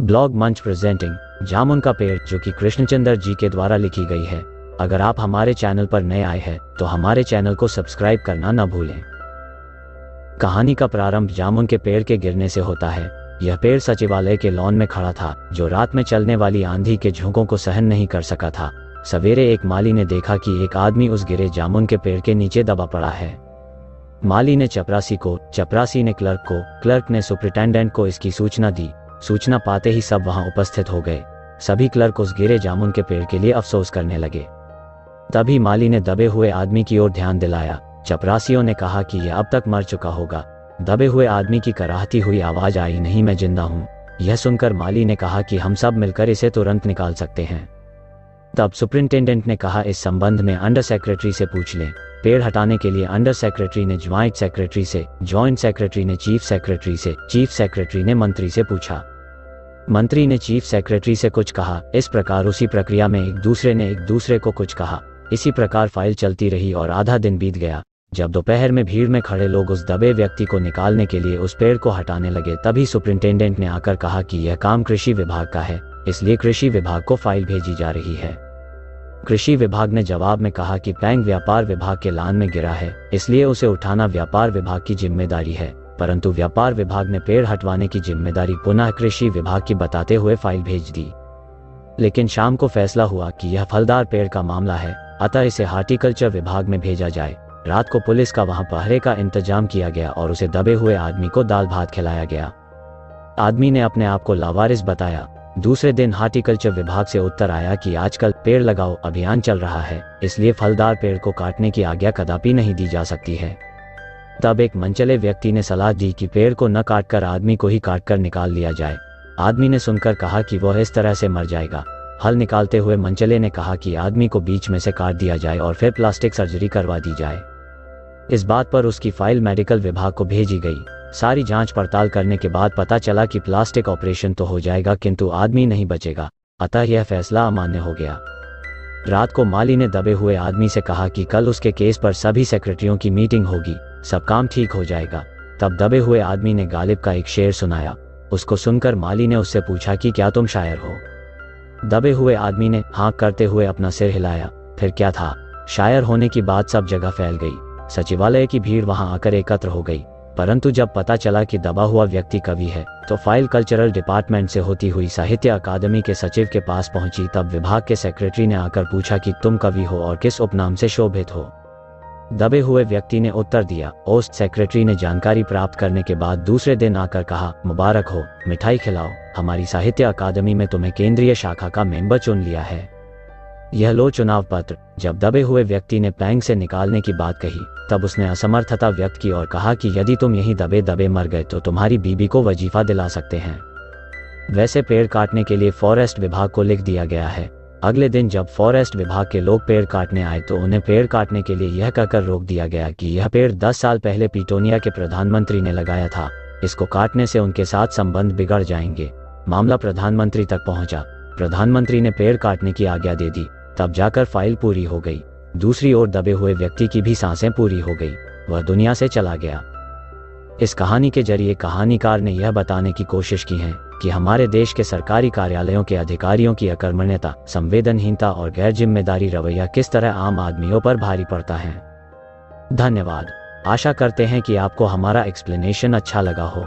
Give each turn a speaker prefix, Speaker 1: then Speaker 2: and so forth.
Speaker 1: Blog मंच presenting जामुन का पेड़, जो कि कृष्णचंद्र जी के द्वारा लिखी गई है। अगर आप हमारे चैनल पर नए आए हैं तो हमारे चैनल को सब्सक्राइब करना न भूलें। कहानी का प्रारंभ जामुन के पेड़ के गिरने से होता है। यह पेड़ सचिवालय के लॉन में खड़ा था, जो रात में चलने वाली आंधी के झोंकों को सहन नहीं कर सका था। सवेरे एक माली ने देखा कि एक आदमी उस गिरे जामुन के पेड़ के नीचे दबा पड़ा है। माली ने चपरासी को, चपरासी ने क्लर्क को, क्लर्क ने सुपरिटेंडेंट को इसकी सूचना दी। सूचना पाते ही सब वहां उपस्थित हो गए। सभी क्लर्क उस गिरे जामुन के पेड़ के लिए अफसोस करने लगे। तभी माली ने दबे हुए आदमी की ओर ध्यान दिलाया। चपरासियों ने कहा कि यह अब तक मर चुका होगा। दबे हुए आदमी की कराहती हुई आवाज आई, नहीं, मैं जिंदा हूं। यह सुनकर माली ने कहा कि हम सब मिलकर इसे तुरंत निकाल सकते हैं। तब सुपरिंटेंडेंट ने कहा, इस संबंध में अंडर सेक्रेटरी से पूछ लें। पेड़ हटाने के लिए अंडर सेक्रेटरी ने ज्वाइंट सेक्रेटरी से, ज्वाइंट सेक्रेटरी ने चीफ सेक्रेटरी से, चीफ सेक्रेटरी ने मंत्री से पूछा। मंत्री ने चीफ सेक्रेटरी से कुछ कहा। इस प्रकार उसी प्रक्रिया में एक दूसरे ने एक दूसरे को कुछ कहा। इसी प्रकार फाइल चलती रही और आधा दिन बीत गया। जब दोपहर में भीड़ में खड़े लोग उस दबे व्यक्ति को निकालने के लिए उस पेड़ को हटाने लगे, तभी सुपरिंटेंडेंट ने आकर कहा कि यह काम कृषि विभाग का है, इसलिए कृषि विभाग को फाइल भेजी जा रही है। कृषि विभाग ने जवाब में कहा कि बैंक व्यापार विभाग के लान में गिरा है, इसलिए उसे उठाना व्यापार विभाग की जिम्मेदारी है। परंतु व्यापार विभाग ने पेड़ हटवाने की जिम्मेदारी पुनः कृषि विभाग की बताते हुए फाइल भेज दी। लेकिन शाम को फैसला हुआ कि यह फलदार पेड़ का मामला है, अतः इसे हार्टिकल्चर विभाग में भेजा जाए। रात को पुलिस का वहां पहरे का इंतजाम किया गया और उसे दबे हुए आदमी को दाल भात खिलाया गया। आदमी ने अपने आप को लावारिस बताया। दूसरे दिन हार्टिकल्चर विभाग से उत्तर आया कि आजकल पेड़ लगाओ अभियान चल रहा है, इसलिए फलदार पेड़ को काटने की आज्ञा कदापि नहीं दी जा सकती है। तब एक मनचले व्यक्ति ने सलाह दी कि पेड़ को न काटकर आदमी को ही काटकर निकाल लिया जाए। आदमी ने सुनकर कहा कि वह इस तरह से मर जाएगा। हल निकालते हुए मनचले ने कहा कि आदमी को बीच में से काट दिया जाए और फिर प्लास्टिक सर्जरी करवा दी जाए। इस बात पर उसकी फाइल मेडिकल विभाग को भेजी गई। सारी जांच पड़ताल करने के बाद पता चला कि प्लास्टिक ऑपरेशन तो हो जाएगा किंतु आदमी नहीं बचेगा, अतः यह फैसला अमान्य हो गया। रात को माली ने दबे हुए आदमी से कहा कि कल उसके केस पर सभी सेक्रेटरियों की मीटिंग होगी, सब काम ठीक हो जाएगा। तब दबे हुए आदमी ने गालिब का एक शेर सुनाया। उसको सुनकर माली ने उससे पूछा कि क्या तुम शायर हो? दबे हुए आदमी ने हाँ करते हुए अपना सिर हिलाया। फिर क्या था, शायर होने की बात सब जगह फैल गई। सचिवालय की भीड़ वहां आकर एकत्र हो गई। परंतु जब पता चला कि दबा हुआ व्यक्ति कवि है, तो फाइल कल्चरल डिपार्टमेंट से होती हुई साहित्य अकादमी के सचिव के पास पहुंची। तब विभाग के सेक्रेटरी ने आकर पूछा कि तुम कवि हो और किस उपनाम से शोभित हो? दबे हुए व्यक्ति ने उत्तर दिया। ओस्ट सेक्रेटरी ने जानकारी प्राप्त करने के बाद दूसरे दिन आकर कहा, मुबारक हो, मिठाई खिलाओ, हमारी साहित्य अकादमी में तुम्हें केंद्रीय शाखा का मेंबर चुन लिया है। यह लो चुनाव पत्र। जब दबे हुए व्यक्ति ने बैंक से निकालने की बात कही, तब उसने असमर्थता व्यक्त की और कहा कि यदि तुम यहीं दबे दबे मर गए तो तुम्हारी बीबी को वजीफा दिला सकते हैं। वैसे पेड़ काटने के लिए फॉरेस्ट विभाग को लिख दिया गया है। अगले दिन जब फॉरेस्ट विभाग के लोग पेड़ काटने आए तो उन्हें पेड़ काटने के लिए यह कहकर रोक दिया गया कि यह पेड़ 10 साल पहले पिटोनिया के प्रधानमंत्री ने लगाया था, इसको काटने से उनके साथ संबंध बिगड़ जाएंगे। मामला प्रधानमंत्री तक पहुंचा। प्रधानमंत्री ने पेड़ काटने की आज्ञा दे दी। तब जाकर फाइल पूरी हो गई। दूसरी ओर दबे हुए व्यक्ति की भी सांसें पूरी हो गई, वह दुनिया से चला गया। इस कहानी के जरिए कहानीकार ने यह बताने की कोशिश की है कि हमारे देश के सरकारी कार्यालयों के अधिकारियों की अकर्मण्यता, संवेदनहीनता और गैर जिम्मेदारी रवैया किस तरह आम आदमियों पर भारी पड़ता है। धन्यवाद। आशा करते हैं कि आपको हमारा एक्सप्लेनेशन अच्छा लगा हो।